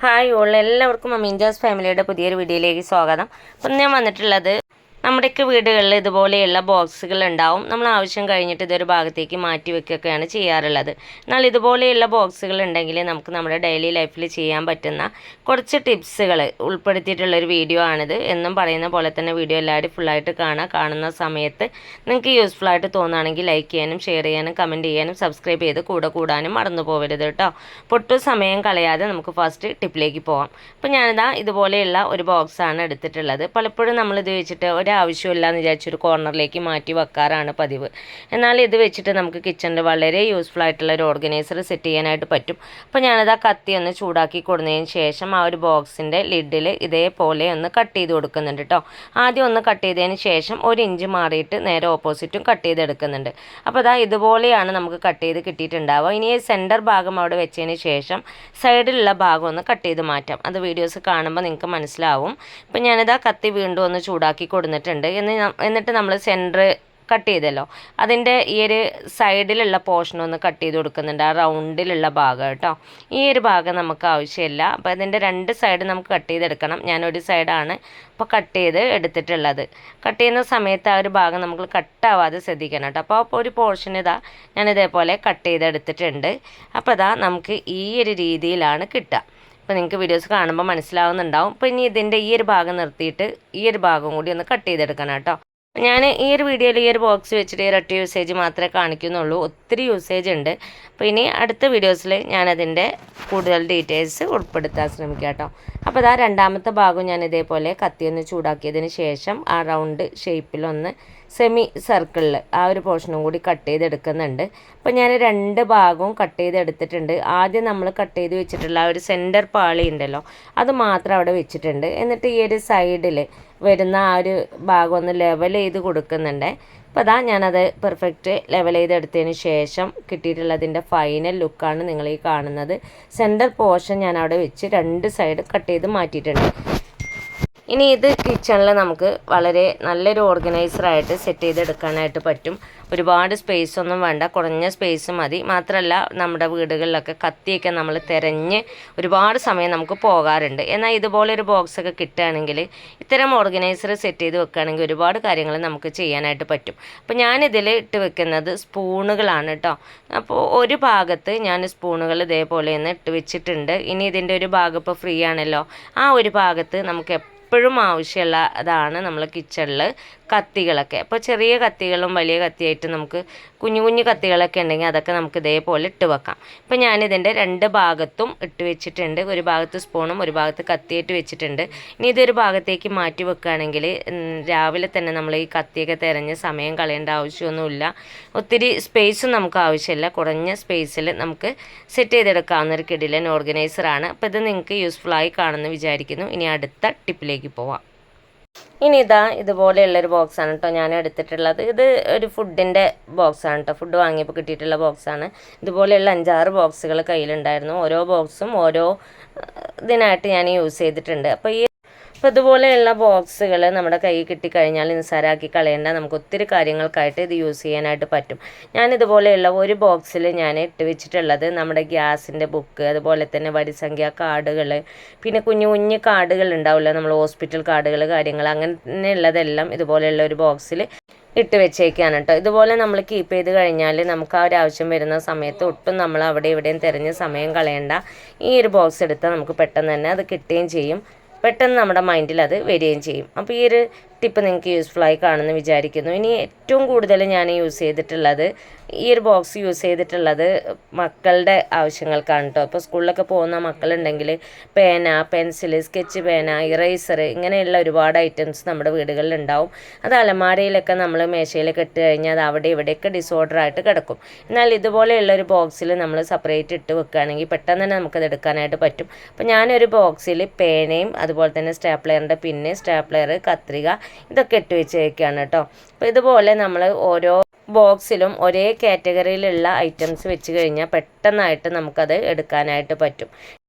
Hi all എല്ലാവർക്കും അമീൻജാസ് ഫാമിലിയുടെ പുതിയൊരു വീഡിയോയിലേക്ക് സ്വാഗതം. അപ്പം ഞാൻ വന്നിട്ടുള്ളത് നമ്മുടെയൊക്കെ വീടുകളിൽ ഇതുപോലെയുള്ള ബോക്സുകൾ ഉണ്ടാവും. നമ്മൾ ആവശ്യം കഴിഞ്ഞിട്ട് ഇതൊരു ഭാഗത്തേക്ക് മാറ്റി വെക്കുകയൊക്കെയാണ് ചെയ്യാറുള്ളത്. എന്നാൽ ഇതുപോലെയുള്ള ബോക്സുകൾ ഉണ്ടെങ്കിൽ നമുക്ക് നമ്മുടെ ഡെയിലി ലൈഫിൽ ചെയ്യാൻ പറ്റുന്ന കുറച്ച് ടിപ്സുകൾ ഉൾപ്പെടുത്തിയിട്ടുള്ളൊരു വീഡിയോ ആണിത്. എന്നും പറയുന്ന പോലെ തന്നെ വീഡിയോ എല്ലാവരും ഫുള്ളായിട്ട് കാണുന്ന സമയത്ത് നിങ്ങൾക്ക് യൂസ്ഫുൾ ആയിട്ട് തോന്നുകയാണെങ്കിൽ ലൈക്ക് ചെയ്യാനും ഷെയർ ചെയ്യാനും കമൻറ്റ് ചെയ്യാനും സബ്സ്ക്രൈബ് ചെയ്ത് കൂടാനും മറന്നു പോകരുത് കേട്ടോ. പൊട്ടു സമയം കളയാതെ നമുക്ക് ഫസ്റ്റ് ടിപ്പിലേക്ക് പോകാം. അപ്പോൾ ഞാനിതാ ഇതുപോലെയുള്ള ഒരു ബോക്സാണ് എടുത്തിട്ടുള്ളത്. പലപ്പോഴും നമ്മളിത് വെച്ചിട്ട് ഒരാവശ്യമില്ല എന്ന് വിചാരിച്ചൊരു കോർണറിലേക്ക് മാറ്റി വെക്കാറാണ് പതിവ്. എന്നാൽ ഇത് വെച്ചിട്ട് നമുക്ക് കിച്ചണിൽ വളരെ യൂസ്ഫുൾ ആയിട്ടുള്ള ഒരു ഓർഗനൈസർ സെറ്റ് ചെയ്യാനായിട്ട് പറ്റും. അപ്പോൾ ഞാനത് ആ കത്തി ഒന്ന് ചൂടാക്കി കൊടുത്തതിന് ശേഷം ആ ഒരു ബോക്സിൻ്റെ ലിഡിൽ ഇതേപോലെ ഒന്ന് കട്ട് ചെയ്ത് കൊടുക്കുന്നുണ്ട് കേട്ടോ. ആദ്യം ഒന്ന് കട്ട് ചെയ്തതിന് ശേഷം 1 ഇഞ്ച് മാറിയിട്ട് നേരെ ഓപ്പോസിറ്റും കട്ട് ചെയ്തെടുക്കുന്നുണ്ട്. അപ്പോൾ അതാ ഇതുപോലെയാണ് നമുക്ക് കട്ട് ചെയ്ത് കിട്ടിയിട്ടുണ്ടാവുക. ഇനി സെൻറ്റർ ഭാഗം അവിടെ വെച്ചതിന് ശേഷം സൈഡിലുള്ള ഭാഗം ഒന്ന് കട്ട് ചെയ്ത് മാറ്റാം. അത് വീഡിയോസ് കാണുമ്പോൾ നിങ്ങൾക്ക് മനസ്സിലാവും. അപ്പോൾ ഞാനിതാ കത്തി വീണ്ടും ഒന്ന് ചൂടാക്കി കൊടുത്തിട്ടുണ്ട്. എന്നിട്ട് നമ്മൾ സെൻറ്റർ കട്ട് ചെയ്തല്ലോ, അതിൻ്റെ ഈ ഒരു സൈഡിലുള്ള പോർഷൻ ഒന്ന് കട്ട് ചെയ്ത് കൊടുക്കുന്നുണ്ട്, ആ റൗണ്ടിലുള്ള ഭാഗം കേട്ടോ. ഈ ഒരു ഭാഗം നമുക്ക് ആവശ്യമില്ല. അപ്പോൾ അതിൻ്റെ 2 സൈഡ് നമുക്ക് കട്ട് ചെയ്തെടുക്കണം. ഞാനൊരു സൈഡാണ് ഇപ്പോൾ കട്ട് ചെയ്ത് എടുത്തിട്ടുള്ളത്. കട്ട് ചെയ്യുന്ന സമയത്ത് ആ ഒരു ഭാഗം നമുക്ക് കട്ടാവാതെ ശ്രദ്ധിക്കണം കേട്ടോ. അപ്പോൾ ഒരു പോർഷൻ ഇതാ ഞാനിതേപോലെ കട്ട് ചെയ്തെടുത്തിട്ടുണ്ട്. അപ്പോൾ ഇതാ നമുക്ക് ഈ ഒരു രീതിയിലാണ് കിട്ടുക. അപ്പോൾ നിങ്ങൾക്ക് വീഡിയോസ് കാണുമ്പോൾ മനസ്സിലാവുന്നുണ്ടാവും. അപ്പോൾ ഇനി ഇതിൻ്റെ ഈ ഒരു ഭാഗം നിർത്തിയിട്ട് ഈ ഒരു ഭാഗം കൂടി ഒന്ന് കട്ട് ചെയ്തെടുക്കണം കേട്ടോ. ഞാൻ ഈ ഒരു വീഡിയോയിൽ ഈ ഒരു ബോക്സ് വെച്ചിട്ട് ഒരൊറ്റ യൂസേജ് മാത്രമേ കാണിക്കുന്നുള്ളൂ. ഒത്തിരി യൂസേജ് ഉണ്ട്. അപ്പോൾ ഇനി അടുത്ത വീഡിയോസിൽ ഞാനതിൻ്റെ കൂടുതൽ ഡീറ്റെയിൽസ് ഉൾപ്പെടുത്താൻ ശ്രമിക്കാം കേട്ടോ. അപ്പോൾ അതാ രണ്ടാമത്തെ ഭാഗം ഞാൻ ഇതേപോലെ കത്തിയൊന്ന് ചൂടാക്കിയതിന് ശേഷം ആ റൗണ്ട് ഷേപ്പിലൊന്ന് സെമി സർക്കിളിൽ ആ ഒരു പോർഷനും കൂടി കട്ട് ചെയ്തെടുക്കുന്നുണ്ട്. അപ്പോൾ ഞാൻ 2 ഭാഗവും കട്ട് ചെയ്തെടുത്തിട്ടുണ്ട്. ആദ്യം നമ്മൾ കട്ട് ചെയ്ത് വെച്ചിട്ടുള്ള ആ ഒരു സെൻറ്റർ പാളി ഉണ്ടല്ലോ, അത് മാത്രം അവിടെ വെച്ചിട്ടുണ്ട്. എന്നിട്ട് ഈ ഒരു സൈഡിൽ വരുന്ന ആ ഒരു ഭാഗം ഒന്ന് ലെവൽ ചെയ്ത് കൊടുക്കുന്നുണ്ട്. അപ്പോൾ അതാ ഞാനത് പെർഫെക്റ്റ് ലെവൽ ചെയ്തെടുത്തതിന് ശേഷം കിട്ടിയിട്ടുള്ളതിൻ്റെ ഫൈനൽ ലുക്കാണ് നിങ്ങൾ ഈ കാണുന്നത്. സെൻറ്റർ പോർഷൻ ഞാൻ അവിടെ വെച്ച് 2 സൈഡ് കട്ട് ചെയ്ത് മാറ്റിയിട്ടുണ്ട്. ഇനി ഇത് കിച്ചണിൽ നമുക്ക് വളരെ നല്ലൊരു ഓർഗനൈസറായിട്ട് സെറ്റ് ചെയ്തെടുക്കാനായിട്ട് പറ്റും. ഒരുപാട് സ്പേസ് ഒന്നും വേണ്ട, കുറഞ്ഞ സ്പേസ് മതി. മാത്രമല്ല നമ്മുടെ വീടുകളിലൊക്കെ കത്തിയൊക്കെ നമ്മൾ തിരഞ്ഞ് ഒരുപാട് സമയം നമുക്ക് പോകാറുണ്ട്. എന്നാൽ ഇതുപോലൊരു ബോക്സൊക്കെ കിട്ടുകയാണെങ്കിൽ ഇത്തരം ഓർഗനൈസർ സെറ്റ് ചെയ്ത് വെക്കുകയാണെങ്കിൽ ഒരുപാട് കാര്യങ്ങൾ നമുക്ക് ചെയ്യാനായിട്ട് പറ്റും. അപ്പോൾ ഞാനിതിൽ ഇട്ട് വെക്കുന്നത് സ്പൂണുകളാണ് കേട്ടോ. അപ്പോൾ ഒരു ഭാഗത്ത് ഞാൻ സ്പൂണുകൾ ഇതേപോലെ ഒന്ന് ഇട്ട് വെച്ചിട്ടുണ്ട്. ഇനി ഇതിൻ്റെ ഒരു ഭാഗം ഇപ്പോൾ ഫ്രീ ആണല്ലോ, ആ ഒരു ഭാഗത്ത് നമുക്ക് എപ്പോഴും ആവശ്യമുള്ള അതാണ് നമ്മൾ കിച്ചണിൽ കത്തികളൊക്കെ. അപ്പോൾ ചെറിയ കത്തികളും വലിയ കത്തിയായിട്ട് നമുക്ക് കുഞ്ഞു കത്തികളൊക്കെ ഉണ്ടെങ്കിൽ അതൊക്കെ നമുക്ക് ഇതേപോലെ ഇട്ട് വെക്കാം. ഇപ്പോൾ ഞാനിതിൻ്റെ 2 ഭാഗത്തും ഇട്ട് വെച്ചിട്ടുണ്ട്. ഒരു ഭാഗത്ത് സ്പൂണും ഒരു ഭാഗത്ത് കത്തിയായിട്ട് വെച്ചിട്ടുണ്ട്. ഇനി ഇതൊരു ഭാഗത്തേക്ക് മാറ്റി വെക്കുകയാണെങ്കിൽ രാവിലെ തന്നെ നമ്മൾ ഈ കത്തിയൊക്കെ തിരഞ്ഞ് സമയം കളയേണ്ട ആവശ്യമൊന്നുമില്ല. ഒത്തിരി സ്പേസും നമുക്ക് ആവശ്യമില്ല. കുറഞ്ഞ സ്പേസിൽ നമുക്ക് സെറ്റ് ചെയ്തെടുക്കാവുന്ന ഒരു കിടിലൻ ഓർഗനൈസറാണ്. അപ്പോൾ ഇത് നിങ്ങൾക്ക് യൂസ്ഫുള്ളായി കാണുമെന്ന് വിചാരിക്കുന്നു. ഇനി അടുത്ത ടിപ്പിലേക്ക് പോവാം. ഇനി ഇതാ ഇതുപോലെയുള്ളൊരു ബോക്സാണ് കേട്ടോ ഞാൻ എടുത്തിട്ടുള്ളത്. ഇത് ഒരു ഫുഡിൻ്റെ ബോക്സാണ് കേട്ടോ. ഫുഡ് വാങ്ങിയപ്പോൾ കിട്ടിയിട്ടുള്ള ബോക്സാണ്. ഇതുപോലെയുള്ള 5-6 ബോക്സുകൾ കയ്യിലുണ്ടായിരുന്നു. ഓരോ ബോക്സും ഓരോ ഇതിനായിട്ട് ഞാൻ യൂസ് ചെയ്തിട്ടുണ്ട്. അപ്പോൾ ഇതുപോലെയുള്ള ബോക്സുകൾ നമ്മുടെ കയ്യിൽ കിട്ടിക്കഴിഞ്ഞാൽ നിസ്സാരമാക്കി കളയേണ്ട, നമുക്ക് ഒത്തിരി കാര്യങ്ങൾക്കായിട്ട് ഇത് യൂസ് ചെയ്യാനായിട്ട് പറ്റും. ഞാനിതുപോലെയുള്ള ഒരു ബോക്സിൽ ഞാൻ ഇട്ട് വെച്ചിട്ടുള്ളത് നമ്മുടെ ഗ്യാസിൻ്റെ ബുക്ക്, അതുപോലെ തന്നെ വരിസംഖ്യ കാർഡുകൾ, പിന്നെ കുഞ്ഞു കാർഡുകൾ ഉണ്ടാവില്ല, നമ്മൾ ഹോസ്പിറ്റൽ കാർഡുകൾ കാര്യങ്ങൾ അങ്ങനെയുള്ളതെല്ലാം ഇതുപോലെയുള്ള ഒരു ബോക്സിൽ ഇട്ട് വെച്ചേക്കാണ് കേട്ടോ. ഇതുപോലെ നമ്മൾ കീപ്പ് ചെയ്ത് കഴിഞ്ഞാൽ നമുക്ക് ആ ഒരു ആവശ്യം വരുന്ന സമയത്ത് ഒട്ടും നമ്മൾ അവിടെ ഇവിടെയും തിരഞ്ഞ് സമയം കളയേണ്ട. ഈ ഒരു ബോക്സ് എടുത്താൽ നമുക്ക് പെട്ടെന്ന് തന്നെ അത് കിട്ടുകയും ചെയ്യും, പെട്ടെന്ന് നമ്മുടെ മൈൻഡിൽ അത് വരികയും ചെയ്യും. അപ്പോൾ ഈ ഒരു ടിപ്പ് നിങ്ങൾക്ക് യൂസ്ഫുള്ളായി കാണുമെന്ന് വിചാരിക്കുന്നു. ഇനി ഏറ്റവും കൂടുതൽ ഞാൻ യൂസ് ചെയ്തിട്ടുള്ളത് ഈ ഒരു ബോക്സ് യൂസ് ചെയ്തിട്ടുള്ളത് മക്കളുടെ ആവശ്യങ്ങൾക്കാണ് കേട്ടോ. ഇപ്പോൾ സ്കൂളിലൊക്കെ പോകുന്ന മക്കളുണ്ടെങ്കിൽ പേന, പെൻസിൽ, സ്കെച്ച് പേന, ഇറേസർ ഇങ്ങനെയുള്ള ഒരുപാട് ഐറ്റംസ് നമ്മുടെ വീടുകളിൽ ഉണ്ടാവും. അത് അലമാരയിലൊക്കെ നമ്മൾ മേശയിലൊക്കെ ഇട്ട് കഴിഞ്ഞാൽ അത് അവിടെ ഇവിടെയൊക്കെ ഡിസോർഡറായിട്ട് കിടക്കും. എന്നാൽ ഇതുപോലെയുള്ളൊരു ബോക്സിൽ നമ്മൾ സെപ്പറേറ്റ് ഇട്ട് വെക്കുകയാണെങ്കിൽ പെട്ടെന്ന് തന്നെ നമുക്കത് എടുക്കാനായിട്ട് പറ്റും. അപ്പോൾ ഞാനൊരു ബോക്സിൽ പേനയും അതുപോലെ തന്നെ സ്റ്റാപ്ലെയറിൻ്റെ പിന്ന്, സ്റ്റാപ്ലെയർ, കത്രിക ഇതൊക്കെ ഇട്ട് വെച്ചേക്കാണ് കേട്ടോ. അപ്പോൾ ഇതുപോലെ നമ്മൾ ഓരോ ബോക്സിലും ഒരേ കാറ്റഗറിയിലുള്ള ഐറ്റംസ് വെച്ച് കഴിഞ്ഞാൽ പെട്ടെന്നായിട്ട് നമുക്കത് എടുക്കാനായിട്ട് പറ്റും.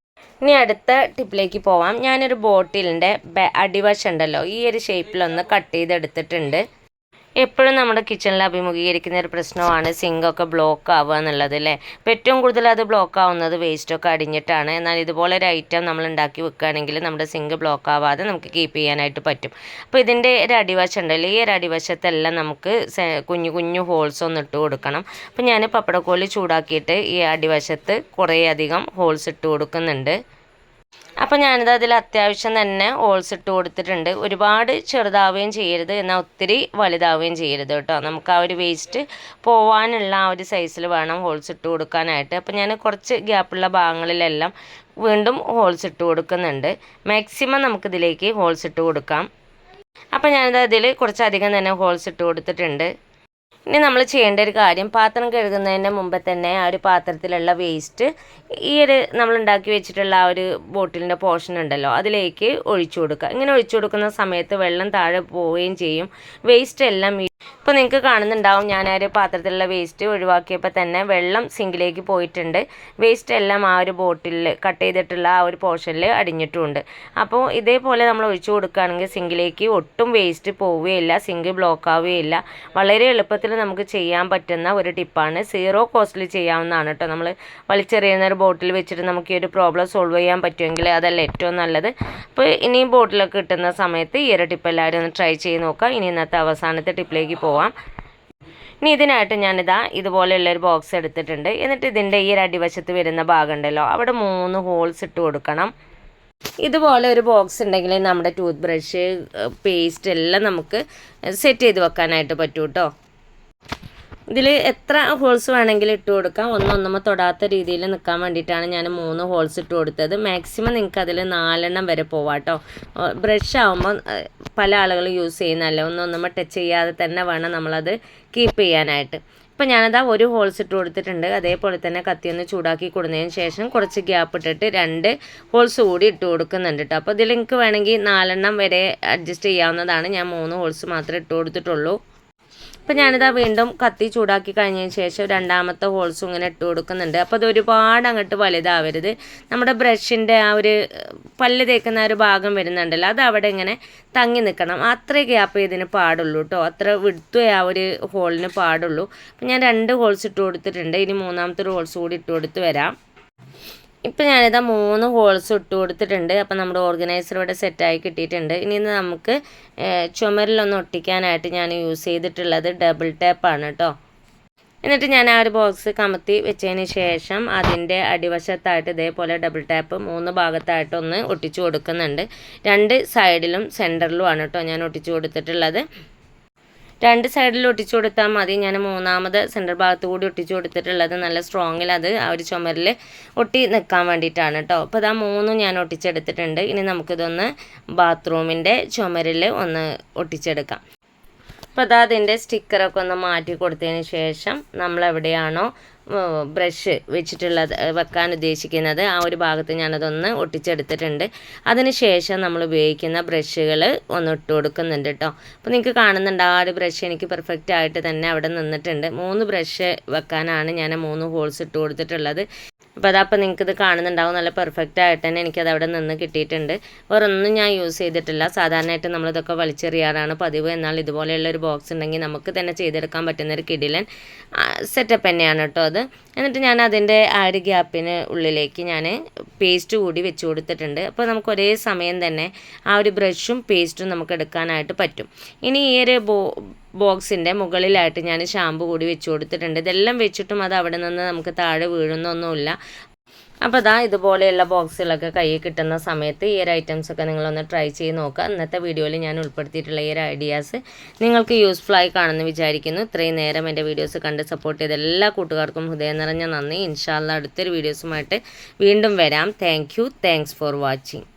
ഇനി അടുത്ത ടിപ്പിലേക്ക് പോവാം. ഞാനൊരു ബോട്ടിലിൻ്റെ അടിവശം ഉണ്ടല്ലോ, ഈ ഒരു ഷേപ്പിലൊന്ന് കട്ട് ചെയ്തെടുത്തിട്ടുണ്ട്. എപ്പോഴും നമ്മുടെ കിച്ചണിൽ അഭിമുഖീകരിക്കുന്ന ഒരു പ്രശ്നമാണ് സിങ്കൊക്കെ ബ്ലോക്ക് ആവുക എന്നുള്ളത് അല്ലേ. അപ്പോൾ ഏറ്റവും കൂടുതൽ അത് ബ്ലോക്ക് ആവുന്നത് വേസ്റ്റൊക്കെ അടിഞ്ഞിട്ടാണ്. എന്നാൽ ഇതുപോലെ ഒരു ഐറ്റം നമ്മൾ ഉണ്ടാക്കി വെക്കുകയാണെങ്കിൽ നമ്മുടെ സിങ്ക് ബ്ലോക്ക് ആവാതെ നമുക്ക് കീപ്പ് ചെയ്യാനായിട്ട് പറ്റും. അപ്പോൾ ഇതിൻ്റെ ഒരു അടിവശം ഉണ്ടല്ലോ, ഈ ഒരു അടിവശത്തെല്ലാം നമുക്ക് കുഞ്ഞു കുഞ്ഞു ഹോൾസ് ഒന്ന് ഇട്ട് കൊടുക്കണം. അപ്പോൾ ഞാൻ പപ്പടക്കോല് ചൂടാക്കിയിട്ട് ഈ അടിവശത്ത് കുറേയധികം ഹോൾസ് ഇട്ട് കൊടുക്കുന്നുണ്ട്. അപ്പോൾ ഞാനിത് അതിൽ അത്യാവശ്യം തന്നെ ഹോൾസ് ഇട്ട് കൊടുത്തിട്ടുണ്ട്. ഒരുപാട് ചെറുതാവുകയും ചെയ്യരുത്, എന്നാൽ ഒത്തിരി വലുതാവുകയും ചെയ്യരുത് കേട്ടോ. നമുക്ക് ആ ഒരു വേസ്റ്റ് പോവാനുള്ള ആ ഒരു സൈസിൽ വേണം ഹോൾസ് ഇട്ട് കൊടുക്കാനായിട്ട്. അപ്പോൾ ഞാൻ കുറച്ച് ഗ്യാപ്പുള്ള ഭാഗങ്ങളിലെല്ലാം വീണ്ടും ഹോൾസ് ഇട്ട് കൊടുക്കുന്നുണ്ട്. മാക്സിമം നമുക്കിതിലേക്ക് ഹോൾസ് ഇട്ട് കൊടുക്കാം. അപ്പോൾ ഞാനിത് അതിൽ കുറച്ചധികം തന്നെ ഹോൾസ് ഇട്ട് കൊടുത്തിട്ടുണ്ട്. ഇനി നമ്മൾ ചെയ്യേണ്ട ഒരു കാര്യം, പാത്രം കഴുകുന്നതിന് മുമ്പ് തന്നെ ആ ഒരു പാത്രത്തിലുള്ള വേസ്റ്റ് ഈ ഒരു നമ്മൾ ഉണ്ടാക്കി വെച്ചിട്ടുള്ള ആ ഒരു ബോട്ടിലിൻ്റെ പോർഷൻ ഉണ്ടല്ലോ അതിലേക്ക് ഒഴിച്ചു കൊടുക്കുക. ഇങ്ങനെ ഒഴിച്ചു കൊടുക്കുന്ന സമയത്ത് വെള്ളം താഴെ പോവുകയും ചെയ്യും. വേസ്റ്റ് എല്ലാം ഇപ്പോൾ നിങ്ങൾക്ക് കാണുന്നുണ്ടാവും, ഞാൻ ആ ഒരു പാത്രത്തിലുള്ള വേസ്റ്റ് ഒഴിവാക്കിയപ്പോൾ തന്നെ വെള്ളം സിങ്കിലേക്ക് പോയിട്ടുണ്ട്. വേസ്റ്റ് എല്ലാം ആ ഒരു ബോട്ടിലിൽ കട്ട് ചെയ്തിട്ടുള്ള ആ ഒരു പോർഷനിൽ അടിഞ്ഞിട്ടുമുണ്ട്. അപ്പോൾ ഇതേപോലെ നമ്മൾ ഒഴിച്ചു കൊടുക്കുകയാണെങ്കിൽ സിങ്കിലേക്ക് ഒട്ടും വേസ്റ്റ് പോവുകയില്ല, സിങ്ക് ബ്ലോക്ക് ആവുകയില്ല. വളരെ എളുപ്പത്തിൽ നമുക്ക് ചെയ്യാൻ പറ്റുന്ന ഒരു ടിപ്പാണ്. സീറോ കോസ്റ്റിൽ ചെയ്യാവുന്നതാണ് കേട്ടോ. നമ്മൾ വലിച്ചെറിയുന്ന ഒരു ബോട്ടിൽ വെച്ചിട്ട് നമുക്ക് ഈ ഒരു പ്രോബ്ലം സോൾവ് ചെയ്യാൻ പറ്റുമെങ്കിൽ അതല്ല ഏറ്റവും നല്ലത്. അപ്പോൾ ഇനി ബോട്ടിലൊക്കെ കിട്ടുന്ന സമയത്ത് ഈ ഒരു ടിപ്പ് എല്ലാവരും ഒന്ന് ട്രൈ ചെയ്ത് നോക്കാം. ഇനി ഇന്നത്തെ അവസാനത്തെ ടിപ്പിലേക്ക് പോവാം. ഇനി ഇതിനായിട്ട് ഞാനിതാ ഇതുപോലെയുള്ളൊരു ബോക്സ് എടുത്തിട്ടുണ്ട്. എന്നിട്ട് ഇതിൻ്റെ ഈ ഒരു അടിവശത്ത് വരുന്ന ഭാഗം ഉണ്ടല്ലോ അവിടെ 3 ഹോൾസ് ഇട്ട് കൊടുക്കണം. ഇതുപോലെ ഒരു ബോക്സ് ഉണ്ടെങ്കിൽ നമ്മുടെ ടൂത്ത് ബ്രഷ്, പേസ്റ്റ് എല്ലാം നമുക്ക് സെറ്റ് ചെയ്ത് വെക്കാനായിട്ട് പറ്റും കേട്ടോ. ഇതിൽ എത്ര ഹോൾസ് വേണമെങ്കിലും ഇട്ട് കൊടുക്കാം. ഒന്നൊന്നുമ്പോൾ തൊടാത്ത രീതിയിൽ നിൽക്കാൻ വേണ്ടിയിട്ടാണ് ഞാൻ 3 ഹോൾസ് ഇട്ട് കൊടുത്തത്. മാക്സിമം നിങ്ങൾക്ക് അതിൽ 4 വരെ പോവാം കേട്ടോ. ബ്രഷ് ആകുമ്പോൾ പല ആളുകളും യൂസ് ചെയ്യുന്നതല്ല, ഒന്നൊന്നുമ്പോൾ ടച്ച് ചെയ്യാതെ തന്നെ വേണം നമ്മളത് കീപ്പ് ചെയ്യാനായിട്ട്. ഇപ്പോൾ ഞാനതാ 1 ഹോൾസ് ഇട്ട് കൊടുത്തിട്ടുണ്ട്. അതേപോലെ തന്നെ കത്തിയൊന്ന് ചൂടാക്കി കൊടുത്തതിന് ശേഷം കുറച്ച് ഗ്യാപ്പ് ഇട്ടിട്ട് 2 ഹോൾസ് കൂടി ഇട്ട് കൊടുക്കുന്നുണ്ട് കേട്ടോ. അപ്പോൾ ഇതിൽ എനിക്ക് വേണമെങ്കിൽ 4 വരെ അഡ്ജസ്റ്റ് ചെയ്യാവുന്നതാണ്. ഞാൻ 3 ഹോൾസ് മാത്രമേ ഇട്ട് കൊടുത്തിട്ടുള്ളൂ. അപ്പോൾ ഞാനിതാ വീണ്ടും കത്തി ചൂടാക്കി കഴിഞ്ഞതിന് ശേഷം 2ാമത്തെ ഹോൾസും ഇങ്ങനെ ഇട്ട് കൊടുക്കുന്നുണ്ട്. അപ്പോൾ അത് ഒരുപാട് അങ്ങോട്ട് വലുതാവരുത്. നമ്മുടെ ബ്രഷിൻ്റെ ആ ഒരു പല്ല് തേക്കുന്ന ഒരു ഭാഗം വരുന്നുണ്ടല്ലോ അത് അവിടെ ഇങ്ങനെ തങ്ങി നിൽക്കണം. അത്രേ ഗ്യാപ്പ് ഇതിന് പാടുള്ളൂ കേട്ടോ. അത്ര വിടുത്തേ ആ ഒരു ഹോളിന് പാടുള്ളൂ. അപ്പോൾ ഞാൻ 2 ഹോൾസ് ഇട്ട് കൊടുത്തിട്ടുണ്ട്. ഇനി 3ാമത്തെ ഒരു ഹോൾസ് കൂടി ഇട്ട് കൊടുത്ത് വരാം. ഇപ്പോൾ ഞാനിതാ 3 ഹോൾസ് ഇട്ട് കൊടുത്തിട്ടുണ്ട്. അപ്പോൾ നമ്മുടെ ഓർഗനൈസർ ഇവിടെ സെറ്റായി കിട്ടിയിട്ടുണ്ട്. ഇനി നമുക്ക് ചുമരിലൊന്ന് ഒട്ടിക്കാനായിട്ട് ഞാൻ യൂസ് ചെയ്തിട്ടുള്ളത് ഡബിൾ ടാപ്പാണ് കേട്ടോ. എന്നിട്ട് ഞാൻ ആ ഒരു ബോക്സ് കമത്തി വെച്ചതിന് ശേഷം അതിൻ്റെ അടിവശത്തായിട്ട് ഇതേപോലെ ഡബിൾ ടാപ്പ് 3 ഭാഗത്തായിട്ടൊന്ന് ഒട്ടിച്ചു കൊടുക്കുന്നുണ്ട്. 2 സൈഡിലും സെൻറ്ററിലുമാണ് കേട്ടോ ഞാൻ ഒട്ടിച്ചു കൊടുത്തിട്ടുള്ളത്. 2 സൈഡിൽ ഒട്ടിച്ചു കൊടുത്താൽ മതി. ഞാൻ 3ാമത് സെൻറ്റർ ഭാഗത്ത് കൂടി ഒട്ടിച്ചു കൊടുത്തിട്ടുള്ളത് നല്ല സ്ട്രോങ്ങിൽ അത് ആ ഒരു ചുമരിൽ ഒട്ടി നിൽക്കാൻ വേണ്ടിയിട്ടാണ് കേട്ടോ. അപ്പോൾ അതാ 3 ഞാൻ ഒട്ടിച്ചെടുത്തിട്ടുണ്ട്. ഇനി നമുക്കിതൊന്ന് ബാത്റൂമിൻ്റെ ചുമരിൽ ഒന്ന് ഒട്ടിച്ചെടുക്കാം. അപ്പോൾ അതാ അതിൻ്റെ സ്റ്റിക്കറൊക്കെ ഒന്ന് മാറ്റി കൊടുത്തതിന് ശേഷം നമ്മളെവിടെയാണോ ബ്രഷ് വെച്ചിട്ടുള്ളത് വെക്കാൻ ഉദ്ദേശിക്കുന്നത് ആ ഒരു ഭാഗത്ത് ഞാനതൊന്ന് ഒട്ടിച്ചെടുത്തിട്ടുണ്ട്. അതിന് ശേഷം നമ്മൾ ഉപയോഗിക്കുന്ന ബ്രഷുകൾ ഒന്ന് ഇട്ട് കൊടുക്കുന്നുണ്ട് കേട്ടോ. അപ്പോൾ നിങ്ങൾക്ക് കാണുന്നുണ്ട് ആ ഒരു ബ്രഷ് എനിക്ക് പെർഫെക്റ്റ് ആയിട്ട് തന്നെ അവിടെ നിന്നിട്ടുണ്ട്. 3 ബ്രഷ് വെക്കാനാണ് ഞാൻ 3 ഹോൾസ് ഇട്ട് കൊടുത്തിട്ടുള്ളത്. അപ്പോൾ അതപ്പോൾ നിങ്ങൾക്കിത് കാണുന്നുണ്ടാവും, നല്ല പെർഫെക്റ്റ് ആയിട്ട് തന്നെ എനിക്കത് അവിടെ നിന്ന് കിട്ടിയിട്ടുണ്ട്. വേറൊന്നും ഞാൻ യൂസ് ചെയ്തിട്ടില്ല. സാധാരണയായിട്ട് നമ്മളിതൊക്കെ വലിച്ചെറിയാറാണ് പതിവ്. എന്നാൽ ഇതുപോലെയുള്ളൊരു ബോക്സ് ഉണ്ടെങ്കിൽ നമുക്ക് തന്നെ ചെയ്തെടുക്കാൻ പറ്റുന്നൊരു കിടിലൻ സെറ്റപ്പ് തന്നെയാണ് കേട്ടോ അത്. എന്നിട്ട് ഞാൻ അതിൻ്റെ ആ ഒരു ഗ്യാപ്പിന് ഉള്ളിലേക്ക് ഞാൻ പേസ്റ്റ് കൂടി വെച്ച് കൊടുത്തിട്ടുണ്ട്. അപ്പോൾ നമുക്ക് ഒരേ സമയം തന്നെ ആ ഒരു ബ്രഷും പേസ്റ്റും നമുക്ക് എടുക്കാനായിട്ട് പറ്റും. ഇനി ഈ ഒരു ബോക്സിൻ്റെ മുകളിലായിട്ട് ഞാൻ ഷാമ്പു കൂടി വെച്ച് കൊടുത്തിട്ടുണ്ട്. ഇതെല്ലാം വെച്ചിട്ടും അത് അവിടെ നിന്ന് നമുക്ക് താഴെ വീഴുന്നൊന്നുമില്ല. അപ്പോൾ അതാ ഇതുപോലെയുള്ള ബോക്സുകളൊക്കെ കയ്യിൽ കിട്ടുന്ന സമയത്ത് ഈ ഒരു ഐറ്റംസൊക്കെ നിങ്ങളൊന്ന് ട്രൈ ചെയ്ത് നോക്കുക. ഇന്നത്തെ വീഡിയോയിൽ ഞാൻ ഉൾപ്പെടുത്തിയിട്ടുള്ള ഈ ഒരു ഐഡിയാസ് നിങ്ങൾക്ക് യൂസ്ഫുൾ ആയി കാണുമെന്ന് വിചാരിക്കുന്നു. ഇത്രയും നേരം എൻ്റെ വീഡിയോസ് കണ്ട് സപ്പോർട്ട് ചെയ്ത എല്ലാ കൂട്ടുകാർക്കും ഹൃദയം നിറഞ്ഞ നന്ദി. ഇൻഷാ അല്ലാഹ് അടുത്തൊരു വീഡിയോസുമായിട്ട് വീണ്ടും വരാം. Thanks for watching.